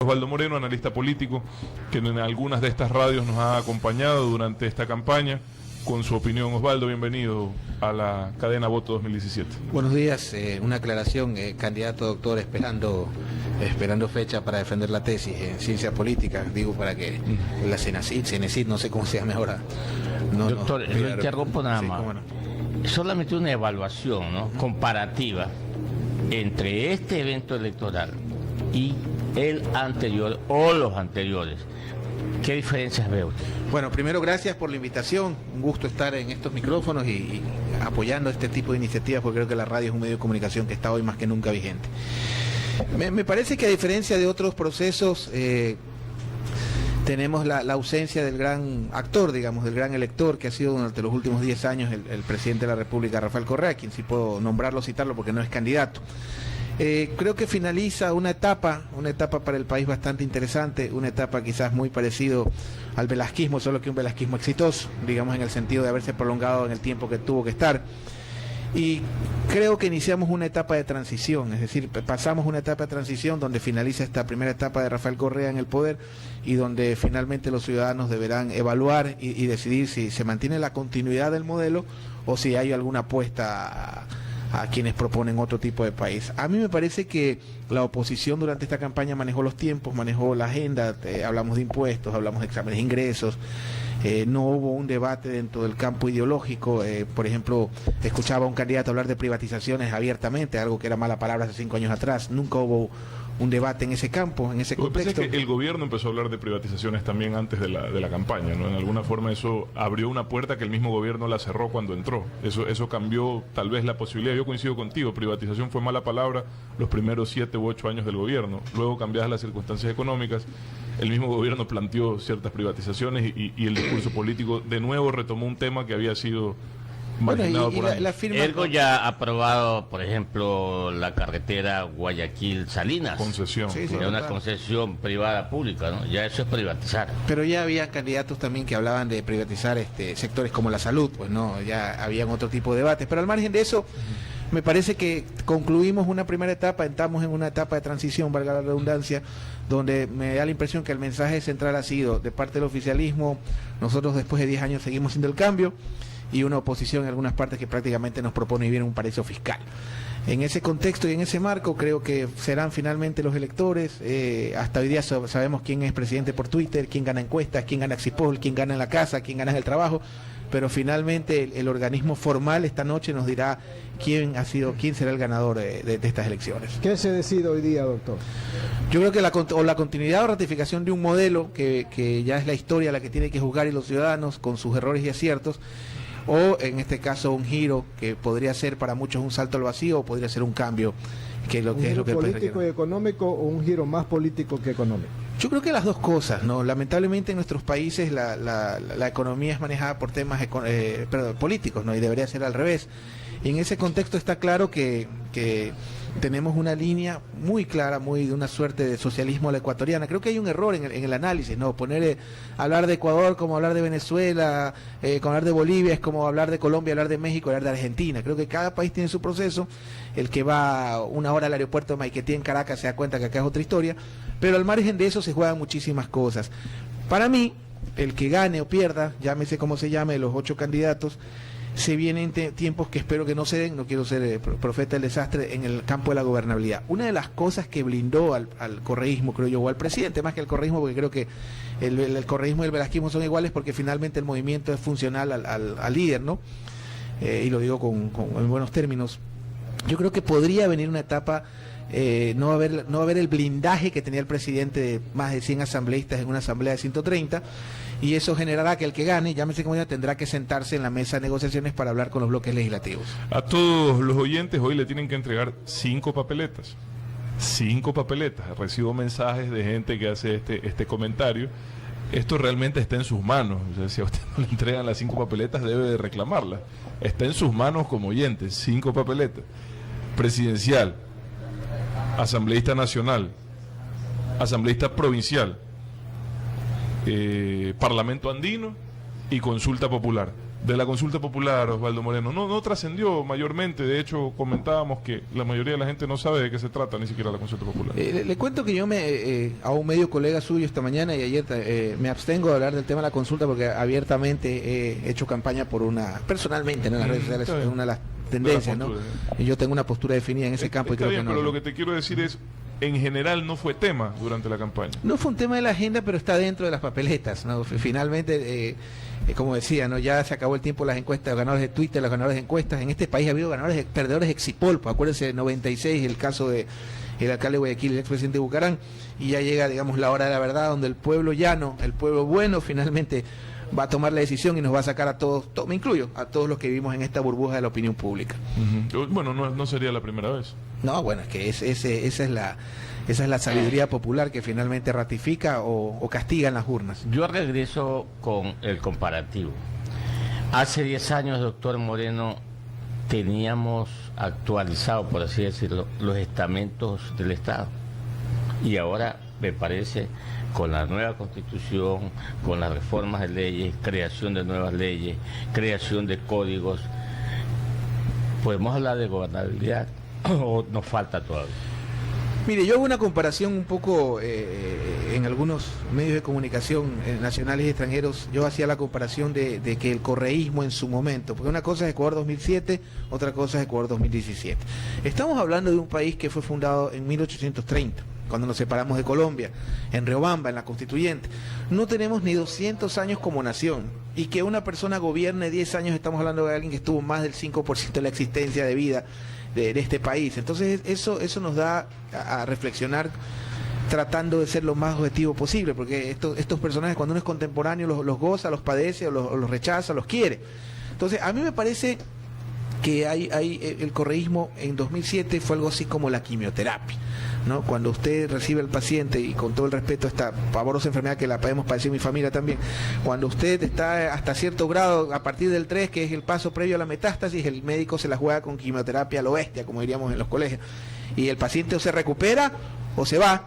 Osvaldo Moreno, analista político, que en algunas de estas radios nos ha acompañado durante esta campaña con su opinión. Osvaldo, bienvenido a la cadena Voto 2017. Buenos días, una aclaración, candidato doctor esperando fecha para defender la tesis en ciencia política, digo para que la CENESID, no sé cómo se llama ahora. Doctor, lo interrumpo nada más. Solamente una evaluación, ¿no?, comparativa entre este evento electoral y el anterior o los anteriores. ¿Qué diferencias ve usted? Bueno, primero gracias por la invitación, un gusto estar en estos micrófonos y apoyando este tipo de iniciativas, porque creo que la radio es un medio de comunicación que está hoy más que nunca vigente. Me parece que a diferencia de otros procesos, tenemos la ausencia del gran actor, digamos, del gran elector que ha sido durante los últimos 10 años el presidente de la República, Rafael Correa, quien sí puedo nombrarlo, citarlo porque no es candidato. Creo que finaliza una etapa para el país bastante interesante, una etapa quizás muy parecido al velasquismo, solo que un velasquismo exitoso, digamos, en el sentido de haberse prolongado en el tiempo que tuvo que estar. Y creo que iniciamos una etapa de transición, es decir, pasamos una etapa de transición donde finaliza esta primera etapa de Rafael Correa en el poder y donde finalmente los ciudadanos deberán evaluar y decidir si se mantiene la continuidad del modelo o si hay alguna apuesta a quienes proponen otro tipo de país. A mí me parece que la oposición durante esta campaña manejó los tiempos, manejó la agenda, hablamos de impuestos, hablamos de exámenes de ingresos, no hubo un debate dentro del campo ideológico. Por ejemplo, escuchaba a un candidato hablar de privatizaciones abiertamente, algo que era mala palabra hace 5 años atrás. Nunca hubo un debate en ese campo, en ese contexto. Lo que pasa es que el gobierno empezó a hablar de privatizaciones también antes de la campaña, ¿no? En alguna forma eso abrió una puerta que el mismo gobierno la cerró cuando entró. Eso cambió tal vez la posibilidad. Yo coincido contigo, privatización fue mala palabra los primeros 7 u 8 años del gobierno. Luego, cambiadas las circunstancias económicas, el mismo gobierno planteó ciertas privatizaciones y el discurso político de nuevo retomó un tema que había sido marginado por años. Ergo ya ha aprobado, por ejemplo, la carretera Guayaquil-Salinas. Concesión. Sí, Era una concesión privada pública, ¿no? Ya eso es privatizar. Pero ya había candidatos también que hablaban de privatizar sectores como la salud, pues no, ya habían otro tipo de debates. Pero al margen de eso, me parece que concluimos una primera etapa, entramos en una etapa de transición, valga la redundancia, donde me da la impresión que el mensaje central ha sido, de parte del oficialismo, nosotros después de 10 años seguimos siendo el cambio, y una oposición en algunas partes que prácticamente nos propone vivir en un paraíso fiscal. En ese contexto y en ese marco creo que serán finalmente los electores. Hasta hoy día sabemos quién es presidente por Twitter, quién gana encuestas, quién gana Exipol, quién gana en la casa, quién gana en el trabajo, pero finalmente el organismo formal esta noche nos dirá quién será el ganador de estas elecciones. ¿Qué se decide hoy día, doctor? Yo creo que la continuidad o ratificación de un modelo que ya es la historia la que tiene que juzgar y los ciudadanos con sus errores y aciertos, o en este caso un giro que podría ser para muchos un salto al vacío, o podría ser un cambio, que es lo que político y económico, o un giro más político que económico. Yo creo que las dos cosas, ¿no? Lamentablemente en nuestros países la economía es manejada por temas políticos, ¿no? Y debería ser al revés. Y en ese contexto está claro que tenemos una línea muy clara, muy de una suerte de socialismo a la ecuatoriana. Creo que hay un error en el análisis, ¿no? Hablar de Ecuador como hablar de Venezuela, como hablar de Bolivia es como hablar de Colombia, hablar de México, hablar de Argentina. Creo que cada país tiene su proceso. El que va 1 hora al aeropuerto de Maiquetía en Caracas se da cuenta que acá es otra historia, pero al margen de eso se juegan muchísimas cosas. Para mí, el que gane o pierda, llámese como se llame, los 8 candidatos, se vienen tiempos que espero que no se den, no quiero ser profeta del desastre, en el campo de la gobernabilidad. Una de las cosas que blindó al correísmo, creo yo, o al presidente, más que al correísmo, porque creo que el correísmo y el velasquismo son iguales, porque finalmente el movimiento es funcional al líder, ¿no? Y lo digo en buenos términos. Yo creo que podría venir una etapa, no haber el blindaje que tenía el presidente de más de 100 asambleístas en una asamblea de 130, y eso generará que el que gane, llámese como ya, tendrá que sentarse en la mesa de negociaciones para hablar con los bloques legislativos. A todos los oyentes hoy le tienen que entregar 5 papeletas. 5 papeletas. Recibo mensajes de gente que hace este comentario. Esto realmente está en sus manos. O sea, si a usted no le entregan las 5 papeletas, debe de reclamarlas. Está en sus manos como oyentes. 5 papeletas. Presidencial, asambleísta nacional, asambleísta provincial, Parlamento andino y consulta popular. de la consulta popular, Osvaldo Moreno, no trascendió mayormente. De hecho, comentábamos que la mayoría de la gente no sabe de qué se trata ni siquiera la consulta popular. Le cuento que yo a un medio colega suyo esta mañana y ayer me abstengo de hablar del tema de la consulta porque abiertamente he hecho campaña por personalmente, ¿no? En las redes sociales es una de las tendencias, ¿no? Y yo tengo una postura definida en ese campo y creo que no. Pero lo que te quiero decir es, en general no fue tema durante la campaña. No fue un tema de la agenda, pero está dentro de las papeletas, ¿no? Finalmente, como decía, ¿no? Ya se acabó el tiempo de las encuestas, los ganadores de Twitter, los ganadores de encuestas. En este país ha habido perdedores exipolpo. Acuérdense de 96, el caso de el alcalde de Guayaquil, el expresidente Bucarán, y ya llega, digamos, la hora de la verdad, donde el pueblo llano, el pueblo bueno, finalmente va a tomar la decisión y nos va a sacar a todos, me incluyo, a todos los que vivimos en esta burbuja de la opinión pública. Bueno, no sería la primera vez. No, bueno, es que esa es la sabiduría popular que finalmente ratifica o castiga en las urnas. Yo regreso con el comparativo. Hace 10 años, doctor Moreno, teníamos actualizado, por así decirlo, los estamentos del Estado. Y ahora, me parece, con la nueva Constitución, con las reformas de leyes, creación de nuevas leyes, creación de códigos, ¿podemos hablar de gobernabilidad o nos falta todavía? Mire, yo hago una comparación un poco en algunos medios de comunicación nacionales y extranjeros. Yo hacía la comparación de que el correísmo en su momento, porque una cosa es Ecuador 2007, otra cosa es Ecuador 2017. Estamos hablando de un país que fue fundado en 1830, cuando nos separamos de Colombia, en Riobamba, en la Constituyente. No tenemos ni 200 años como nación, y que una persona gobierne 10 años, estamos hablando de alguien que estuvo más del 5% de la existencia de vida de este país. Entonces eso nos da a reflexionar, tratando de ser lo más objetivo posible, porque estos personajes, cuando uno es contemporáneo, los goza, los padece, o los rechaza, los quiere. Entonces a mí me parece que el correísmo en 2007 fue algo así como la quimioterapia, ¿no? Cuando usted recibe al paciente, y con todo el respeto, esta pavorosa enfermedad que la podemos padecer mi familia también, cuando usted está hasta cierto grado, a partir del 3, que es el paso previo a la metástasis, el médico se la juega con quimioterapia a lo bestia, como diríamos en los colegios, y el paciente o se recupera o se va,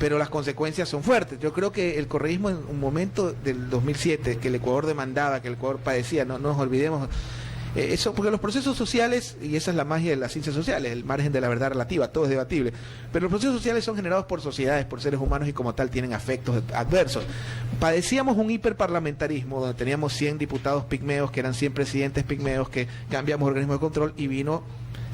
pero las consecuencias son fuertes. Yo creo que el correísmo en un momento del 2007, que el Ecuador demandaba, que el Ecuador padecía, no nos olvidemos, eso, porque los procesos sociales, y esa es la magia de las ciencias sociales, el margen de la verdad relativa, todo es debatible, pero los procesos sociales son generados por sociedades, por seres humanos, y como tal tienen afectos adversos. Padecíamos un hiperparlamentarismo donde teníamos 100 diputados pigmeos, que eran 100 presidentes pigmeos, que cambiamos organismo de control, y vino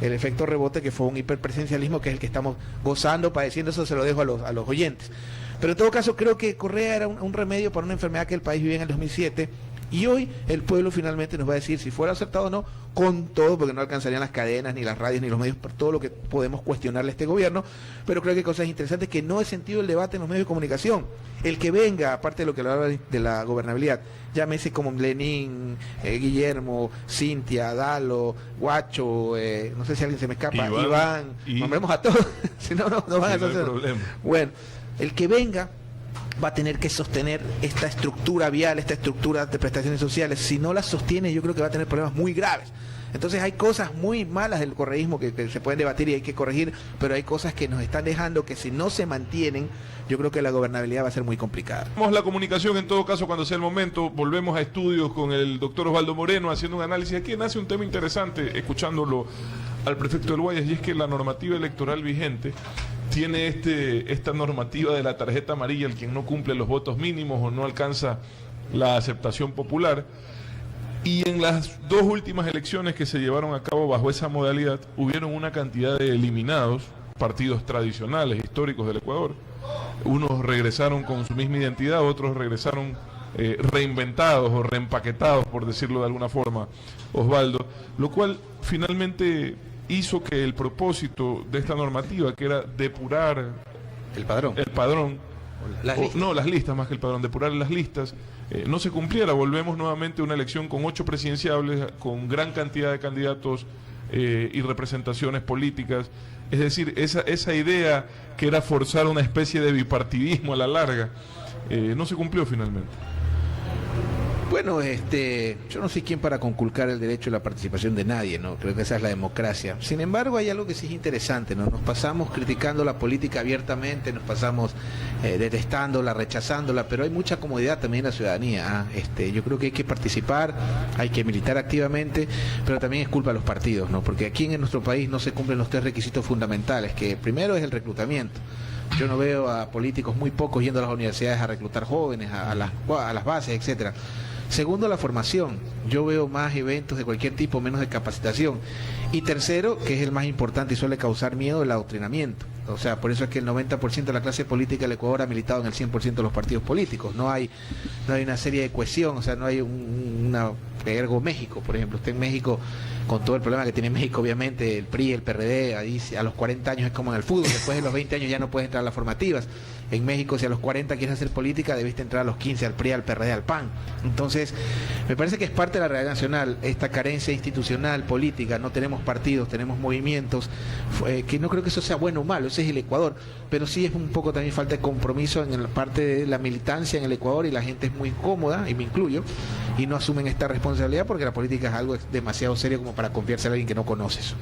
el efecto rebote, que fue un hiperpresidencialismo, que es el que estamos gozando, padeciendo. Eso se lo dejo a los oyentes. Pero en todo caso, creo que Correa era un remedio para una enfermedad que el país vivía en el 2007, y hoy el pueblo finalmente nos va a decir si fuera acertado o no, con todo, porque no alcanzarían las cadenas, ni las radios, ni los medios, por todo lo que podemos cuestionarle a este gobierno. Pero creo que hay cosas interesantes que no he sentido el debate en los medios de comunicación. El que venga, aparte de lo que hablaba de la gobernabilidad, llámese como Lenín, Guillermo, Cintia, Dalo, Guacho, no sé si alguien se me escapa, Iván, nombremos a todos, si no, no van a hacer problema. Bueno, el que venga va a tener que sostener esta estructura vial, esta estructura de prestaciones sociales. Si no las sostiene, yo creo que va a tener problemas muy graves. Entonces hay cosas muy malas del correísmo que se pueden debatir y hay que corregir, pero hay cosas que nos están dejando que, si no se mantienen, yo creo que la gobernabilidad va a ser muy complicada. Vamos a la comunicación, en todo caso, cuando sea el momento. Volvemos a estudios con el doctor Osvaldo Moreno, haciendo un análisis. Aquí nace un tema interesante, escuchándolo al prefecto del Guayas, y es que la normativa electoral vigente tiene esta normativa de la tarjeta amarilla, el quien no cumple los votos mínimos o no alcanza la aceptación popular. Y en las dos últimas elecciones que se llevaron a cabo bajo esa modalidad, hubieron una cantidad de eliminados, partidos tradicionales, históricos del Ecuador. Unos regresaron con su misma identidad, otros regresaron reinventados o reempaquetados, por decirlo de alguna forma, Osvaldo, lo cual finalmente hizo que el propósito de esta normativa, que era depurar el padrón, las listas más que el padrón, depurar las listas, no se cumpliera. Volvemos nuevamente a una elección con 8 presidenciables, con gran cantidad de candidatos y representaciones políticas. Es decir, esa idea que era forzar una especie de bipartidismo a la larga, no se cumplió finalmente. Bueno, yo no soy quien para conculcar el derecho a la participación de nadie, ¿no? Creo que esa es la democracia. Sin embargo, hay algo que sí es interesante, ¿no? Nos pasamos criticando la política abiertamente, nos pasamos detestándola, rechazándola, pero hay mucha comodidad también en la ciudadanía. Yo creo que hay que participar, hay que militar activamente, pero también es culpa de los partidos, ¿no? Porque aquí en nuestro país no se cumplen los 3 requisitos fundamentales, que primero es el reclutamiento. Yo no veo a políticos muy pocos yendo a las universidades a reclutar jóvenes, a las bases, etcétera. Segundo, la formación. Yo veo más eventos de cualquier tipo, menos de capacitación. Y tercero, que es el más importante y suele causar miedo, el adoctrinamiento. O sea, por eso es que el 90% de la clase política del Ecuador ha militado en el 100% de los partidos políticos. No hay una serie de cohesión, o sea, no hay una... Ergo México, por ejemplo. Usted en México, con todo el problema que tiene México, obviamente, el PRI, el PRD, ahí a los 40 años es como en el fútbol, después de los 20 años ya no puedes entrar a las formativas. En México, si a los 40 quieres hacer política, debiste entrar a los 15 al PRI, al PRD, al PAN. Entonces, me parece que es parte de la realidad nacional, esta carencia institucional, política. No tenemos partidos, tenemos movimientos, que no creo que eso sea bueno o malo, ese es el Ecuador, pero sí es un poco también falta de compromiso en la parte de la militancia en el Ecuador, y la gente es muy cómoda, y me incluyo, y no asumen esta responsabilidad porque la política es algo demasiado serio como para confiarse a alguien que no conoces.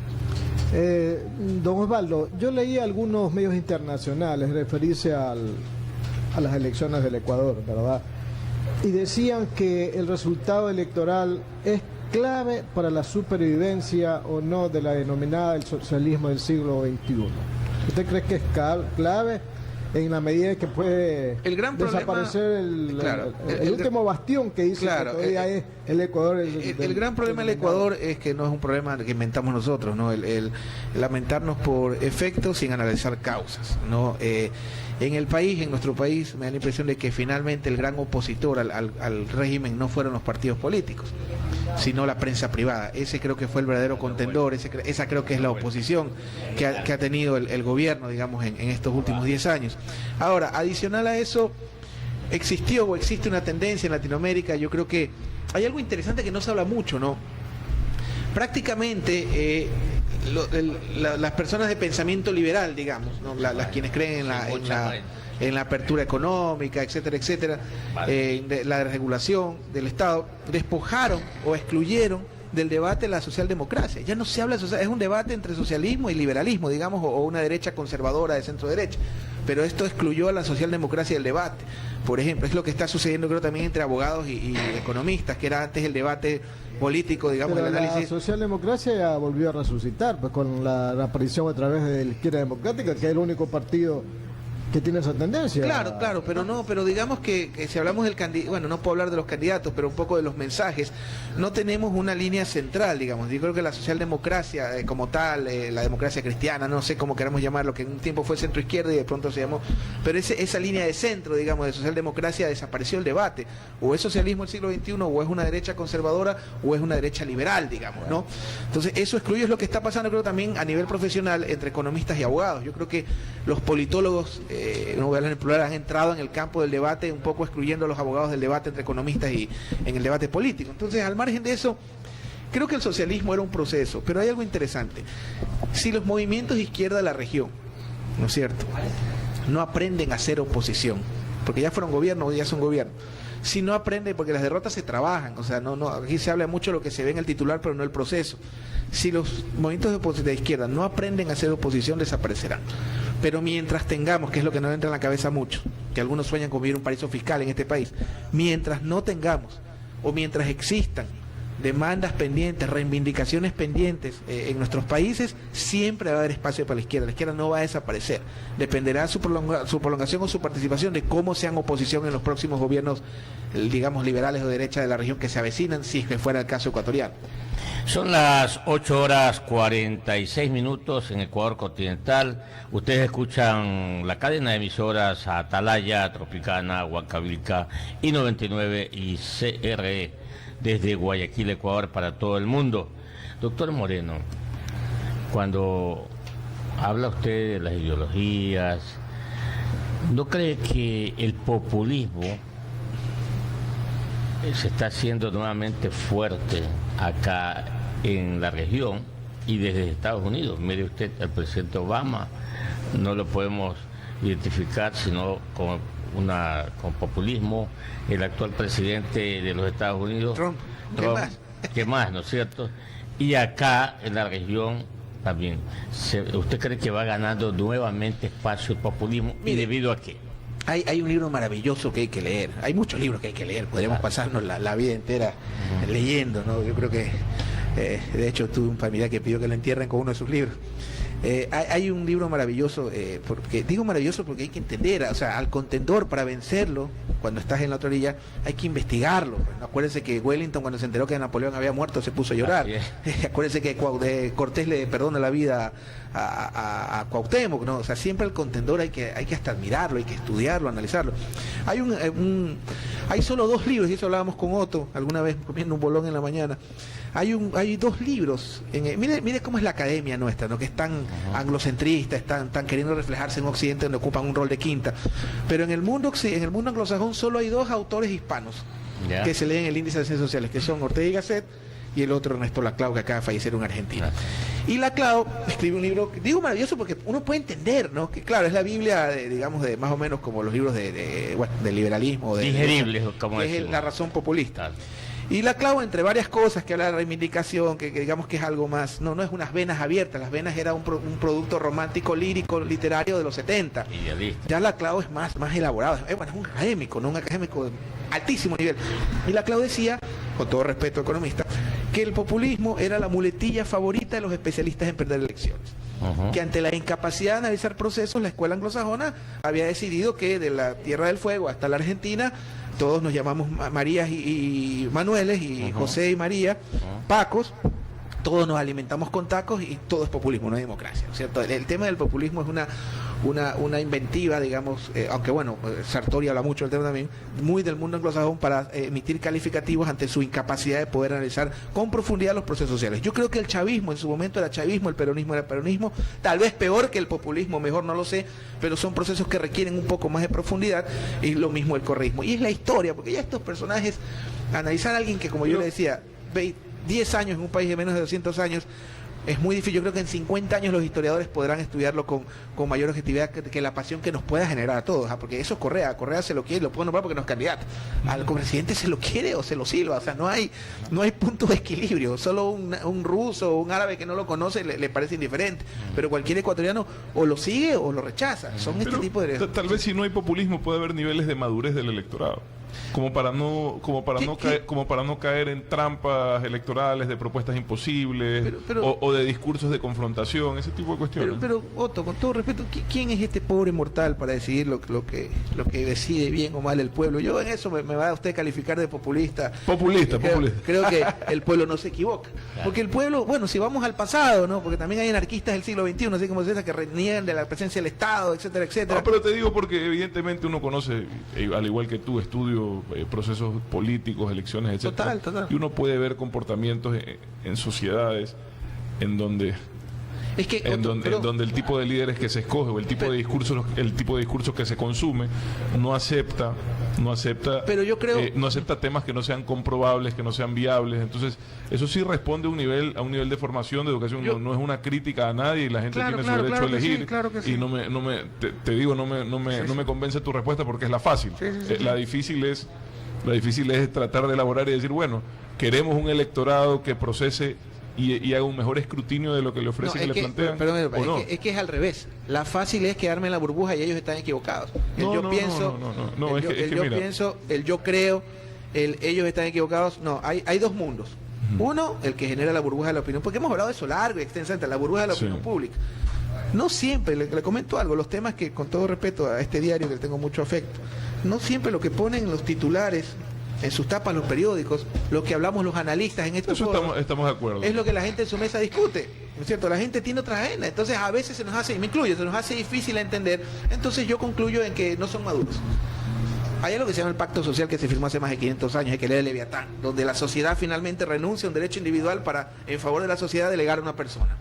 Don Osvaldo, yo leí algunos medios internacionales referirse a las elecciones del Ecuador, ¿verdad? Y decían que el resultado electoral es clave para la supervivencia o no de la denominada el socialismo del siglo XXI. ¿Usted cree que es clave en la medida que puede desaparecer el último bastión que dice que todavía es el Ecuador? El gran problema del Ecuador es que no es un problema que inventamos nosotros, ¿no? El lamentarnos por efectos sin analizar causas, ¿no? En el país, en nuestro país, me da la impresión de que finalmente el gran opositor al régimen no fueron los partidos políticos, sino la prensa privada. Ese creo que fue el verdadero contendor, esa creo que es la oposición que ha tenido el gobierno, digamos, en estos últimos 10 años. Ahora, adicional a eso, existió o existe una tendencia en Latinoamérica. Yo creo que hay algo interesante que no se habla mucho, ¿no? Prácticamente las personas de pensamiento liberal, digamos, ¿no? Las quienes creen en la apertura económica, etcétera, etcétera, la desregulación del Estado, despojaron o excluyeron del debate la socialdemocracia. Ya no se habla de es un debate entre socialismo y liberalismo, digamos, o una derecha conservadora de centro derecha, pero esto excluyó a la socialdemocracia del debate. Por ejemplo, es lo que está sucediendo, creo, también entre abogados y economistas, que era antes el debate político, digamos, pero el análisis. La socialdemocracia ya volvió a resucitar, pues con la aparición a través de la Izquierda Democrática, que es el único partido que tiene esa tendencia. Claro, pero digamos que si hablamos del candidato, bueno, no puedo hablar de los candidatos, pero un poco de los mensajes, no tenemos una línea central, digamos. Yo creo que la socialdemocracia como tal, la democracia cristiana, no sé cómo queramos llamarlo, que en un tiempo fue centro izquierda y de pronto se llamó, pero esa línea de centro, digamos, de socialdemocracia, desapareció el debate. O es socialismo del siglo XXI, o es una derecha conservadora, o es una derecha liberal, digamos, ¿no? Entonces, eso excluye, es lo que está pasando, creo, también a nivel profesional entre economistas y abogados. Yo creo que los politólogos, no voy a hablar en plural, han entrado en el campo del debate, un poco excluyendo a los abogados del debate entre economistas y en el debate político. Entonces, al margen de eso, creo que el socialismo era un proceso, pero hay algo interesante. Si los movimientos de izquierda de la región, ¿no es cierto?, no aprenden a hacer oposición, porque ya fueron gobierno o ya son gobierno, si no aprenden, porque las derrotas se trabajan, o sea, aquí se habla mucho de lo que se ve en el titular, pero no el proceso. Si los movimientos de izquierda no aprenden a hacer oposición, desaparecerán. Pero mientras tengamos, que es lo que no entra en la cabeza mucho, que algunos sueñan con vivir un paraíso fiscal en este país, mientras no tengamos, o mientras existan demandas pendientes, reivindicaciones pendientes en nuestros países, siempre va a haber espacio para la izquierda no va a desaparecer. Dependerá su prolongación o su participación de cómo sean oposición en los próximos gobiernos, digamos, liberales o de derecha de la región que se avecinan, si es que fuera el caso ecuatoriano. Son las 8:46 en Ecuador continental. Ustedes escuchan la cadena de emisoras Atalaya, Tropicana, Huancavilca, I99 y CRE desde Guayaquil, Ecuador, para todo el mundo. Doctor Moreno, cuando habla usted de las ideologías, ¿no cree que el populismo se está haciendo nuevamente fuerte acá en la región y desde Estados Unidos? Mire usted, al presidente Obama no lo podemos identificar sino como con populismo, el actual presidente de los Estados Unidos, Trump. ¿Qué más, no es cierto? Y acá en la región también. ¿Usted cree que va ganando nuevamente espacio el populismo? Mire, ¿y debido a qué? Hay un libro maravilloso que hay que leer. Hay muchos libros que hay que leer. Podríamos pasarnos la vida entera leyendo, ¿no? Yo creo que, de hecho, tuve un familiar que pidió que lo entierren con uno de sus libros. Hay un libro maravilloso, porque digo maravilloso porque hay que entender, o sea, al contendor, para vencerlo, cuando estás en la otra orilla, hay que investigarlo. Acuérdense que Wellington, cuando se enteró que Napoleón había muerto, se puso a llorar. Acuérdense que Cortés le perdona la vida a Cuauhtémoc, ¿no? O sea, siempre al contendor hay que hasta admirarlo, hay que estudiarlo, analizarlo. Hay solo 2 libros, y eso hablábamos con Otto alguna vez comiendo un bolón en la mañana. Hay 2 libros. Mire cómo es la academia nuestra, ¿no? Que es tan anglocentrista, están queriendo reflejarse en Occidente, donde ocupan un rol de quinta. Pero en el mundo anglosajón solo hay 2 autores hispanos que se leen el índice de ciencias sociales, que son Ortega y Gasset y el otro Ernesto Laclau, que acaba de fallecer, un argentino. Y Laclau escribe un libro, digo maravilloso porque uno puede entender, ¿no? Que claro, es la Biblia, digamos, de más o menos como los libros del liberalismo. Digeribles, como es la razón populista. Y Laclau, entre varias cosas, que habla de reivindicación, que digamos que es algo más, no es unas venas abiertas, las venas era un producto romántico, lírico, literario de los 70. Idealista. Ya Laclau es más elaborado, es un académico, ¿no? Un académico de altísimo nivel. Y Laclau decía, con todo respeto economista, que el populismo era la muletilla favorita de los especialistas en perder elecciones. Que ante la incapacidad de analizar procesos, la escuela anglosajona había decidido que de la Tierra del Fuego hasta la Argentina, todos nos llamamos Marías y Manueles, y José y María, Pacos, todos nos alimentamos con tacos y todo es populismo, no es democracia, ¿no es cierto? El tema del populismo es una inventiva, digamos, aunque bueno, Sartori habla mucho del tema también, muy del mundo anglosajón, para emitir calificativos ante su incapacidad de poder analizar con profundidad los procesos sociales. Yo creo que el chavismo en su momento era chavismo, el peronismo era peronismo, tal vez peor que el populismo, mejor no lo sé, pero son procesos que requieren un poco más de profundidad, y lo mismo el correísmo. Y es la historia, porque ya estos personajes, analizar a alguien que, como yo le decía, 10 años en un país de menos de 200 años, es muy difícil. Yo creo que en 50 años los historiadores podrán estudiarlo con mayor objetividad que la pasión que nos pueda generar a todos, porque eso es Correa se lo quiere, lo puedo nombrar porque no es candidato. Al presidente se lo quiere o se lo silba, o sea, no hay punto de equilibrio. Solo un ruso o un árabe que no lo conoce le parece indiferente, pero cualquier ecuatoriano o lo sigue o lo rechaza. Son este tipo de... Tal vez si no hay populismo puede haber niveles de madurez del electorado, como para no caer en trampas electorales de propuestas imposibles, o de discursos de confrontación, ese tipo de cuestiones. Pero Otto, con todo respeto, ¿quién es este pobre mortal para decidir lo que decide bien o mal el pueblo? Yo en eso me va a usted calificar de populista. Populista. Creo que el pueblo no se equivoca. Porque el pueblo, bueno, si vamos al pasado, ¿no? Porque también hay anarquistas del siglo XXI, así como César, que reniegan de la presencia del Estado, etcétera, etcétera. No, pero te digo porque evidentemente uno conoce, al igual que tú, estudio procesos políticos, elecciones, etcétera. Total. Y uno puede ver comportamientos en sociedades en donde donde el tipo de líderes que se escoge o el tipo de discursos que se consume no acepta pero yo creo no acepta temas que no sean comprobables, que no sean viables. Entonces eso sí responde a un nivel de formación, de educación. No es una crítica a nadie, y la gente tiene su derecho a elegir. Sí. Y no me convence tu respuesta porque es la fácil. La difícil es tratar de elaborar y decir, bueno, queremos un electorado que procese y haga un mejor escrutinio de lo que le ofrecen y le plantean. Pero es que es al revés. La fácil es quedarme en la burbuja y ellos están equivocados. Yo creo, ellos están equivocados. No, hay 2 mundos. Uno, el que genera la burbuja de la opinión, porque hemos hablado de eso largo y extensamente, la burbuja de la opinión pública. No siempre, le comento algo, los temas que, con todo respeto a este diario que le tengo mucho afecto, no siempre lo que ponen los titulares en sus tapas los periódicos, lo que hablamos los analistas en estos foros, estamos de acuerdo, es lo que la gente en su mesa discute, ¿no es cierto? La gente tiene otra agenda, entonces a veces se nos hace difícil entender, entonces yo concluyo en que no son maduros. Hay algo que se llama el pacto social que se firmó hace más de 500 años, hay que leer el Leviatán, donde la sociedad finalmente renuncia a un derecho individual para, en favor de la sociedad, delegar a una persona.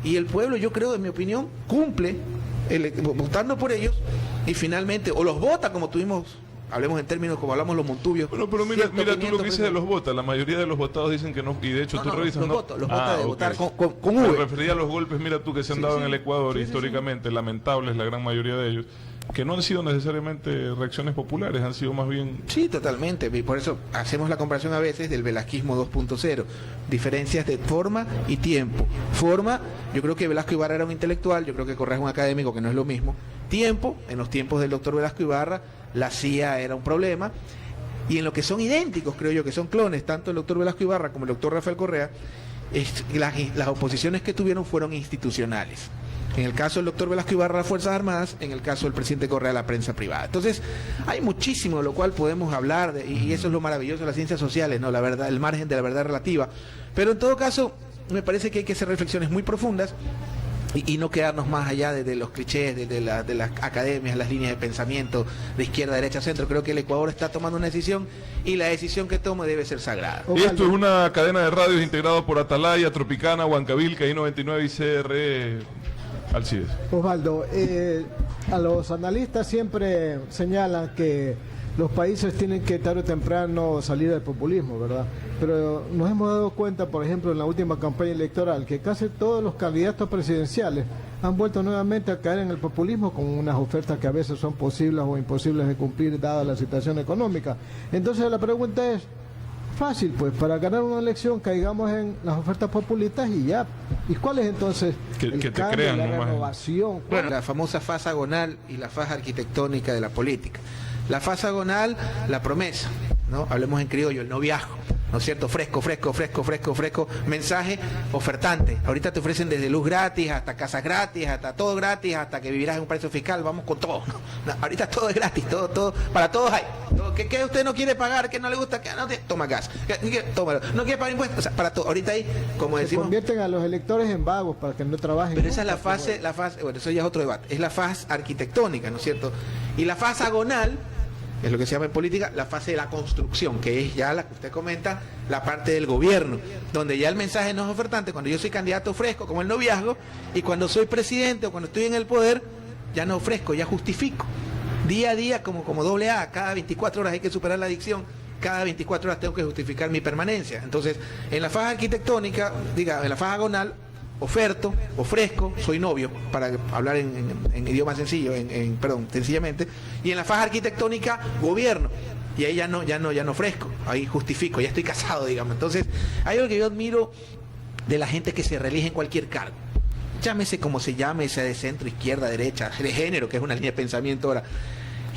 Y el pueblo, yo creo, en mi opinión, cumple votando por ellos, y finalmente, o los vota como tuvimos. Hablemos en términos como hablamos los montubios. Bueno, pero mira tú lo que dices de los votos. La mayoría de los votados dicen que no, y de hecho tú revisas, ¿no? Los votos de votar con V. Me refería a los golpes, mira tú, que se han dado en el Ecuador históricamente, lamentables la gran mayoría de ellos. que no han sido necesariamente reacciones populares, han sido más bien... Sí, totalmente, y por eso hacemos la comparación a veces del velasquismo 2.0, diferencias de forma y tiempo. Forma, yo creo que Velasco Ibarra era un intelectual, yo creo que Correa es un académico, que no es lo mismo. Tiempo, en los tiempos del doctor Velasco Ibarra, la CIA era un problema, y en lo que son idénticos, creo yo, que son clones, tanto el doctor Velasco Ibarra como el doctor Rafael Correa, las oposiciones que tuvieron fueron institucionales. En el caso del doctor Velasco Ibarra, las Fuerzas Armadas; en el caso del presidente Correa, la prensa privada. Entonces, hay muchísimo de lo cual podemos hablar, y eso es lo maravilloso de las ciencias sociales, ¿no? La verdad, el margen de la verdad relativa. Pero en todo caso, me parece que hay que hacer reflexiones muy profundas y no quedarnos más allá de los clichés, de las academias, las líneas de pensamiento de izquierda, derecha, centro. Creo que el Ecuador está tomando una decisión, y la decisión que tome debe ser sagrada. Esto es una cadena de radios integrado por Atalaya, Tropicana, Huancavilca, I-99 y CRE. Alcides. Osvaldo, a los analistas siempre señalan que los países tienen que tarde o temprano salir del populismo, ¿verdad? Pero nos hemos dado cuenta, por ejemplo, en la última campaña electoral, que casi todos los candidatos presidenciales han vuelto nuevamente a caer en el populismo, con unas ofertas que a veces son posibles o imposibles de cumplir dada la situación económica. Entonces la pregunta es fácil, pues, para ganar una elección caigamos en las ofertas populistas y ya. ¿Y cuál es entonces el cambio, la renovación? Bueno, la famosa faz agonal y la faz arquitectónica de la política. La faz agonal, la promesa, ¿no? Hablemos en criollo, el noviazgo, ¿no es cierto? Fresco, mensaje ofertante. Ahorita te ofrecen desde luz gratis, hasta casas gratis, hasta todo gratis, hasta que vivirás en un paraíso fiscal, vamos con todo, ¿no? No, ahorita todo es gratis, todo, para todos hay. ¿Qué usted no quiere pagar? ¿Qué no le gusta? ¿Qué no te... Toma gas, tómalo. ¿No quiere pagar impuestos? O sea, para todo. Ahorita ahí, como decimos... Se convierten a los electores en vagos para que no trabajen. Pero esa es la fase, bueno, eso ya es otro debate. Es la fase arquitectónica, ¿no es cierto? Y la fase agonal es lo que se llama en política la fase de la construcción, que es ya la que usted comenta, la parte del gobierno, donde ya el mensaje no es ofertante. Cuando yo soy candidato fresco, como el noviazgo, y cuando soy presidente o cuando estoy en el poder, ya no ofrezco, ya justifico. Día a día, como AA, cada 24 horas hay que superar la adicción, cada 24 horas tengo que justificar mi permanencia. Entonces, en la fase arquitectónica, en la fase agonal, oferto, ofrezco, soy novio, para hablar en idioma sencillo, sencillamente, y en la fase arquitectónica, gobierno, y ahí ya no ofrezco, ahí justifico, ya estoy casado, digamos. Entonces, hay algo que yo admiro de la gente que se reelige en cualquier cargo, llámese como se llame, sea de centro, izquierda, derecha, de género, que es una línea de pensamiento ahora,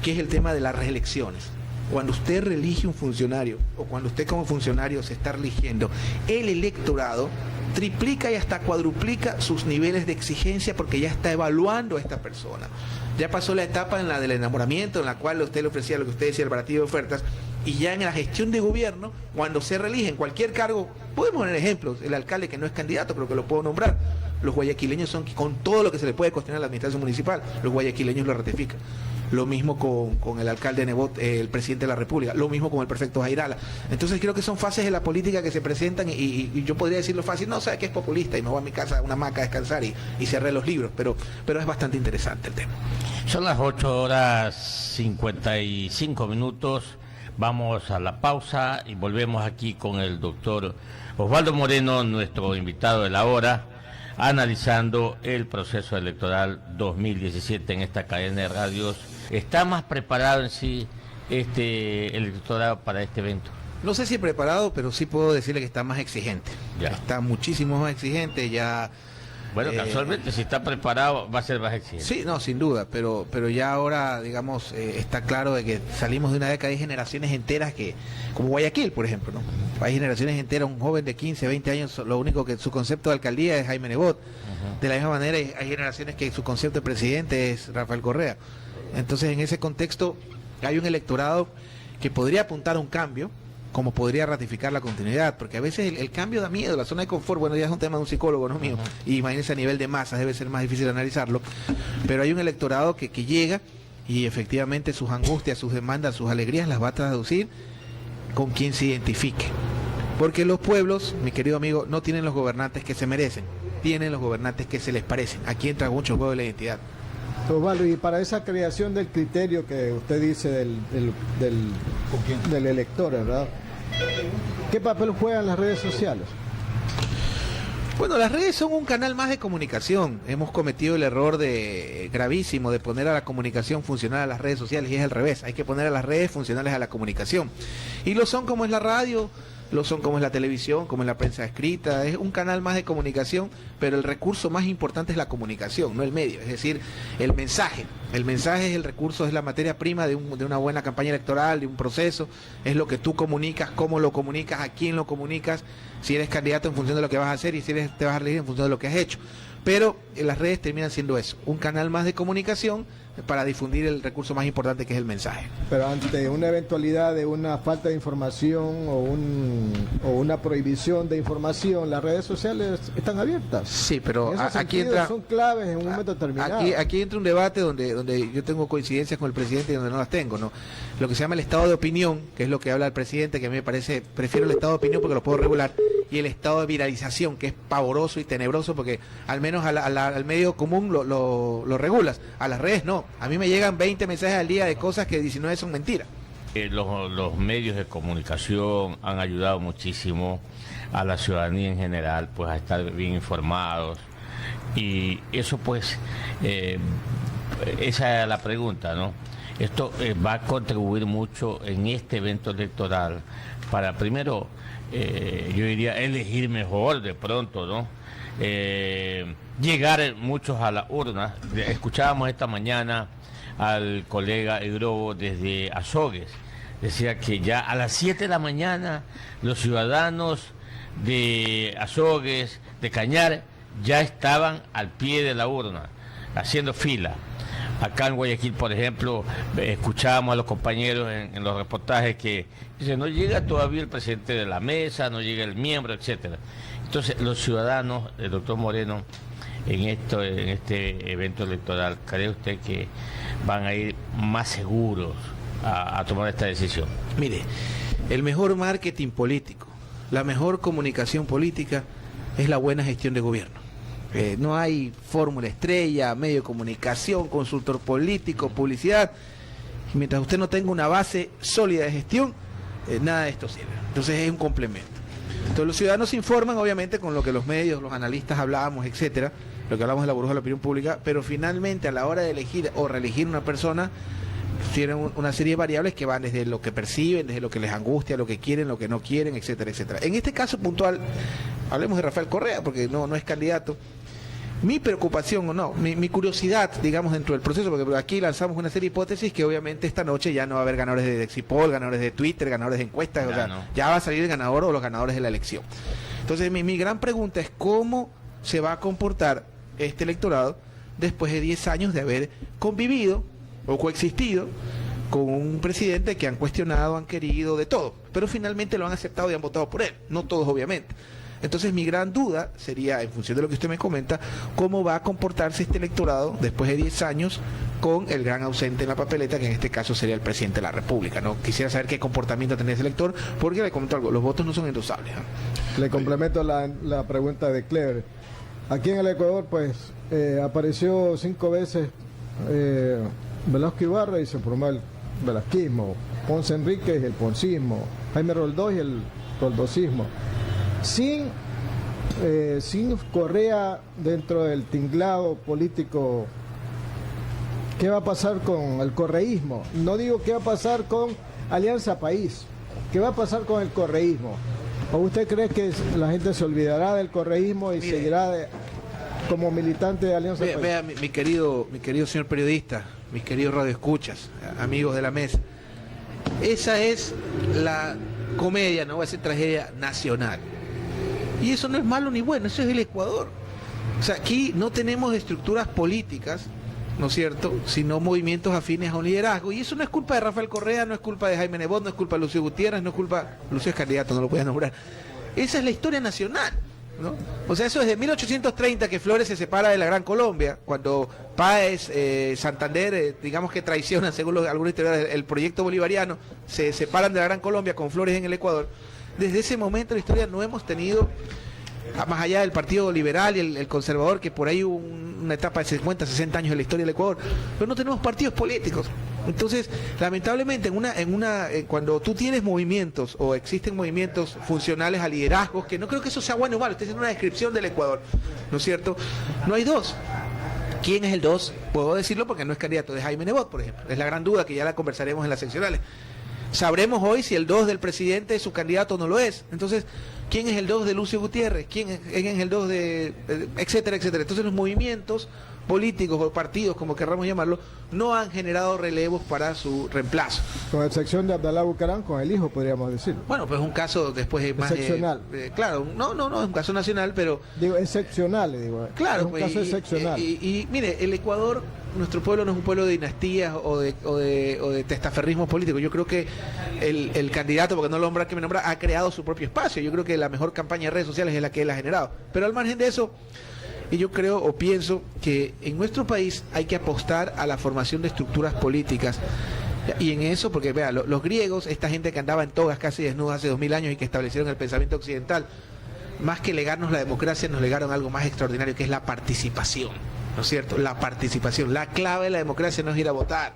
que es el tema de las reelecciones. Cuando usted reelige un funcionario, o cuando usted como funcionario se está eligiendo, el electorado triplica y hasta cuadruplica sus niveles de exigencia, porque ya está evaluando a esta persona. Ya pasó la etapa en la del enamoramiento, en la cual usted le ofrecía lo que usted decía, el baratillo de ofertas, y ya en la gestión de gobierno, cuando se reelige en cualquier cargo, podemos poner ejemplos, el alcalde que no es candidato, pero que lo puedo nombrar. Los guayaquileños son, con todo lo que se le puede cuestionar a la administración municipal, los guayaquileños lo ratifican. Lo mismo con el alcalde Nebot, el presidente de la República, lo mismo con el prefecto Jairala. Entonces creo que son fases de la política que se presentan, y yo podría decirlo fácil, no, sabe que es populista y me voy a mi casa a una hamaca a descansar y cerré los libros, pero es bastante interesante el tema. Son las 8:55. Vamos a la pausa y volvemos aquí con el doctor Osvaldo Moreno, nuestro invitado de la hora, analizando el proceso electoral 2017 en esta cadena de radios. ¿Está más preparado en sí el electorado para este evento? No sé si preparado, pero sí puedo decirle que está más exigente. Ya. Está muchísimo más exigente, ya... Bueno, casualmente, si está preparado, va a ser más exigente. Sí, no, sin duda, pero ya ahora, digamos, está claro de que salimos de una década de generaciones enteras que, como Guayaquil, por ejemplo, ¿no? Hay generaciones enteras, un joven de 15, 20 años, lo único que su concepto de alcaldía es Jaime Nebot. De la misma manera, hay generaciones que su concepto de presidente es Rafael Correa. Entonces, en ese contexto, hay un electorado que podría apuntar a un cambio, como podría ratificar la continuidad, porque a veces el cambio da miedo, la zona de confort, bueno, ya es un tema de un psicólogo, no mío, y imagínense a nivel de masas, debe ser más difícil analizarlo, pero hay un electorado que llega y efectivamente sus angustias, sus demandas, sus alegrías las va a traducir con quien se identifique, porque los pueblos, mi querido amigo, no tienen los gobernantes que se merecen, tienen los gobernantes que se les parecen. Aquí entra mucho el juego de la identidad. Osvaldo, y para esa creación del criterio que usted dice del elector, ¿verdad? ¿Qué papel juegan las redes sociales? Bueno, las redes son un canal más de comunicación. Hemos cometido el error gravísimo de poner a la comunicación funcional a las redes sociales, y es al revés. Hay que poner a las redes funcionales a la comunicación. Y lo son como es la radio, lo son como es la televisión, como es la prensa escrita. Es un canal más de comunicación, pero el recurso más importante es la comunicación, no el medio. Es decir, el mensaje. El mensaje es el recurso, es la materia prima de una buena campaña electoral, de un proceso. Es lo que tú comunicas, cómo lo comunicas, a quién lo comunicas, si eres candidato en función de lo que vas a hacer y si te vas a elegir en función de lo que has hecho. Pero las redes terminan siendo eso, un canal más de comunicación para difundir el recurso más importante, que es el mensaje. Pero ante una eventualidad de una falta de información o una prohibición de información, las redes sociales están abiertas. Sí, pero aquí entra, son claves en un momento determinado. Aquí entra un debate donde yo tengo coincidencias con el presidente y donde no las tengo, ¿no? Lo que se llama el estado de opinión, que es lo que habla el presidente, que a mí me parece, prefiero el estado de opinión porque lo puedo regular, y el estado de viralización, que es pavoroso y tenebroso porque al menos al medio común lo regulas, a las redes no. A mí me llegan 20 mensajes al día de cosas que 19 son mentiras. Los medios de comunicación han ayudado muchísimo a la ciudadanía en general, pues a estar bien informados, y eso pues esa es la pregunta, ¿no? Esto va a contribuir mucho en este evento electoral para, primero, yo diría, elegir mejor de pronto, ¿no? Llegar muchos a la urna. Escuchábamos esta mañana al colega Edrobo desde Azogues. Decía que ya a las 7 de la mañana los ciudadanos de Azogues, de Cañar, ya estaban al pie de la urna, haciendo fila. Acá en Guayaquil, por ejemplo, escuchábamos a los compañeros en los reportajes que dicen, no llega todavía el presidente de la mesa, no llega el miembro, etcétera. Entonces, los ciudadanos, el doctor Moreno, en este evento electoral, ¿cree usted que van a ir más seguros a tomar esta decisión? Mire, el mejor marketing político, la mejor comunicación política es la buena gestión de gobierno. No hay fórmula estrella, medio de comunicación, consultor político, publicidad. Y mientras usted no tenga una base sólida de gestión, nada de esto sirve. Entonces es un complemento. Entonces los ciudadanos se informan, obviamente, con lo que los medios, los analistas hablábamos, etcétera, lo que hablamos de la burbuja de la opinión pública, pero finalmente a la hora de elegir o reelegir una persona, tienen una serie de variables que van desde lo que perciben, desde lo que les angustia, lo que quieren, lo que no quieren, etcétera, etcétera. En este caso puntual, hablemos de Rafael Correa, porque no es candidato. Mi preocupación, o no, mi curiosidad, digamos, dentro del proceso, porque aquí lanzamos una serie de hipótesis que obviamente esta noche ya no va a haber ganadores de Exipol, ganadores de Twitter, ganadores de encuestas, o sea, no. Ya va a salir el ganador o los ganadores de la elección. Entonces, mi gran pregunta es cómo se va a comportar este electorado después de 10 años de haber convivido o coexistido con un presidente que han cuestionado, han querido, de todo, pero finalmente lo han aceptado y han votado por él, no todos obviamente. Entonces mi gran duda sería, en función de lo que usted me comenta, cómo va a comportarse este electorado después de 10 años con el gran ausente en la papeleta, que en este caso sería el presidente de la República, ¿no? Quisiera saber qué comportamiento tenía ese elector, porque le comento algo, los votos no son endosables, ¿no? Le complemento la pregunta de Clever. Aquí en el Ecuador, pues, apareció 5 veces Velasco Ibarra y se formó el velasquismo, Ponce Enríquez y el poncismo, Jaime Roldós y el roldosismo. Sin Correa dentro del tinglado político, ¿qué va a pasar con el correísmo? No digo qué va a pasar con Alianza País, ¿qué va a pasar con el correísmo? ¿O usted cree que la gente se olvidará del correísmo y seguirá como militante de Alianza País? Vea, mi querido señor periodista, mis queridos radioescuchas, amigos de la mesa, esa es la comedia, no va a ser tragedia nacional. Y eso no es malo ni bueno, eso es el Ecuador. O sea, aquí no tenemos estructuras políticas, ¿no es cierto?, sino movimientos afines a un liderazgo. Y eso no es culpa de Rafael Correa, no es culpa de Jaime Nebot, no es culpa de Lucio Gutiérrez, no es culpa... Lucio es candidato, no lo puedes nombrar. Esa es la historia nacional, ¿no? O sea, eso es de 1830 que Flores se separa de la Gran Colombia, cuando Páez, Santander, digamos que traicionan, según algunos historiadores, el proyecto bolivariano, se separan de la Gran Colombia con Flores en el Ecuador. Desde ese momento en la historia no hemos tenido más allá del Partido Liberal y el Conservador, que por ahí hubo una etapa de 50, 60 años en la historia del Ecuador, pero no tenemos partidos políticos. Entonces, lamentablemente, cuando tú tienes movimientos o existen movimientos funcionales a liderazgos, que no creo que eso sea bueno o malo, estoy haciendo una descripción del Ecuador, ¿no es cierto? No hay dos. ¿Quién es el 2? Puedo decirlo porque no es candidato de Jaime Nebot, por ejemplo. Es la gran duda que ya la conversaremos en las seccionales. Sabremos hoy si el 2 del presidente es su candidato o no lo es. Entonces, ¿quién es el 2 de Lucio Gutiérrez? ¿Quién es el 2 de...? Etcétera, etcétera. Entonces, los movimientos políticos o partidos, como querramos llamarlo, no han generado relevos para su reemplazo. Con excepción de Abdalá Bucaram, con el hijo, podríamos decir. Bueno, pues un caso después más excepcional. Claro, no, es un caso nacional, pero... Digo, excepcional, digo. Claro, es un caso excepcional. Y mire, el Ecuador, nuestro pueblo no es un pueblo de dinastías o de testaferrismo político. Yo creo que el candidato, porque no lo nombra que me nombra, ha creado su propio espacio. Yo creo que la mejor campaña de redes sociales es la que él ha generado. Pero al margen de eso... Y yo creo o pienso que en nuestro país hay que apostar a la formación de estructuras políticas. Y en eso, porque vea, los griegos, esta gente que andaba en togas casi desnuda hace 2000 años y que establecieron el pensamiento occidental, más que legarnos la democracia, nos legaron algo más extraordinario, que es la participación, ¿no es cierto? La participación. La clave de la democracia no es ir a votar,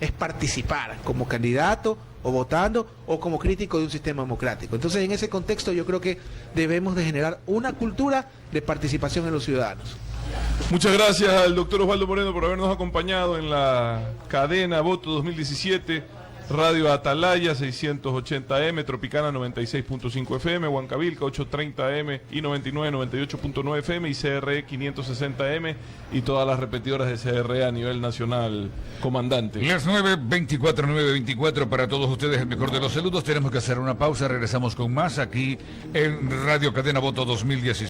es participar como candidato o votando o como crítico de un sistema democrático. Entonces, en ese contexto yo creo que debemos de generar una cultura de participación en los ciudadanos. Muchas gracias al doctor Osvaldo Moreno por habernos acompañado en la cadena Voto 2017, Radio Atalaya 680M, Tropicana 96.5 FM, Huancavilca 830M y 98.9 FM y CRE 560M y todas las repetidoras de CRE a nivel nacional, comandante. Las 9:24 para todos ustedes, el mejor de los saludos. Tenemos que hacer una pausa, regresamos con más aquí en Radio Cadena Voto 2017.